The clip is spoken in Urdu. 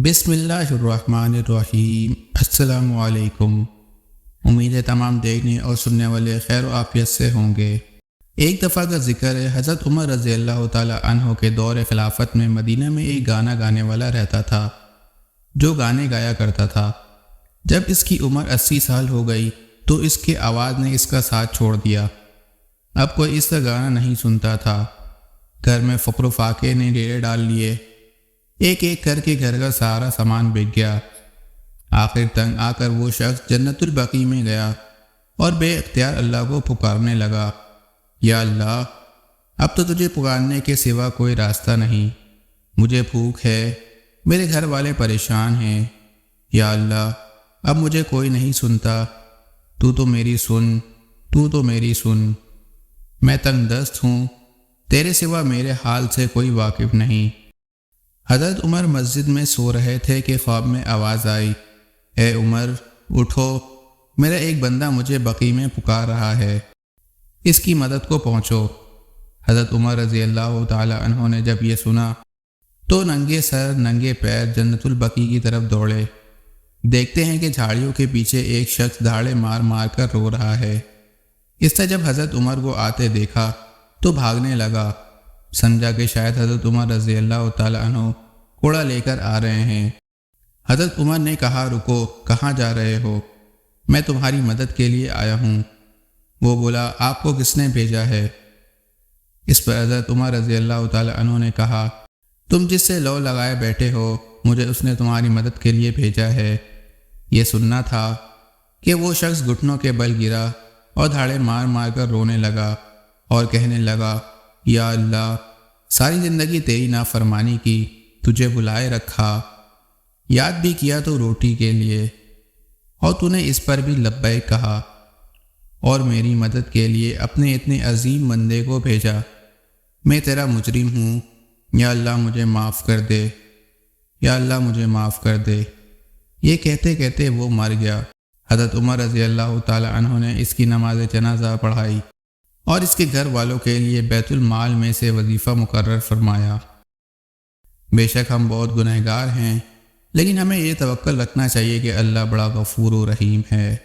بسم اللہ الرحمن الرحیم۔ السلام علیکم۔ امید ہے تمام دیکھنے اور سننے والے خیر و عافیت سے ہوں گے۔ ایک دفعہ کا ذکر ہے، حضرت عمر رضی اللہ تعالی عنہ کے دور خلافت میں مدینہ میں ایک گانا گانے والا رہتا تھا جو گانے گایا کرتا تھا۔ جب اس کی عمر 80 سال ہو گئی تو اس کے آواز نے اس کا ساتھ چھوڑ دیا۔ اب کوئی اس کا گانا نہیں سنتا تھا۔ گھر میں فقر و فاقے نے ڈیرے ڈال لیے۔ ایک ایک کر کے گھر کا سارا سامان بک گیا۔ آخر تنگ آ کر وہ شخص جنت البقیع میں گیا اور بے اختیار اللہ کو پکارنے لگا، یا اللہ، اب تو تجھے پکارنے کے سوا کوئی راستہ نہیں۔ مجھے بھوک ہے، میرے گھر والے پریشان ہیں۔ یا اللہ، اب مجھے کوئی نہیں سنتا، تو تو میری سن۔ میں تنگ دست ہوں، تیرے سوا میرے حال سے کوئی واقف نہیں۔ حضرت عمر مسجد میں سو رہے تھے کہ خواب میں آواز آئی، اے عمر، اٹھو، میرا ایک بندہ مجھے بقیع میں پکار رہا ہے، اس کی مدد کو پہنچو۔ حضرت عمر رضی اللہ تعالی عنہ نے جب یہ سنا تو ننگے سر ننگے پیر جنت البقیع کی طرف دوڑے۔ دیکھتے ہیں کہ جھاڑیوں کے پیچھے ایک شخص دھاڑے مار مار کر رو رہا ہے۔ اس طرح جب حضرت عمر کو آتے دیکھا تو بھاگنے لگا۔ سمجھا کہ شاید حضرت عمر رضی اللہ تعالی عنہ کوڑا لے کر آ رہے ہیں۔ حضرت عمر نے کہا، رکو، کہاں جا رہے ہو؟ میں تمہاری مدد کے لیے آیا ہوں۔ وہ بولا، آپ کو کس نے بھیجا ہے؟ اس پر حضرت عمر رضی اللہ تعالی عنہ نے کہا، تم جس سے لو لگائے بیٹھے ہو، مجھے اس نے تمہاری مدد کے لیے بھیجا ہے۔ یہ سننا تھا کہ وہ شخص گھٹنوں کے بل گرا اور دھاڑے مار مار کر رونے لگا اور کہنے لگا، یا اللہ، ساری زندگی تیری نافرمانی کی، تجھے بلائے رکھا، یاد بھی کیا تو روٹی کے لیے، اور تو نے اس پر بھی لبیک کہا اور میری مدد کے لیے اپنے اتنے عظیم بندے کو بھیجا۔ میں تیرا مجرم ہوں، یا اللہ مجھے معاف کر دے، یا اللہ مجھے معاف کر دے۔ یہ کہتے کہتے وہ مر گیا۔ حضرت عمر رضی اللہ تعالی عنہ نے اس کی نماز جنازہ پڑھائی اور اس کے گھر والوں کے لیے بیت المال میں سے وظیفہ مقرر فرمایا۔ بے شک ہم بہت گنہگار ہیں، لیکن ہمیں یہ توقع رکھنا چاہیے کہ اللہ بڑا غفور و رحیم ہے۔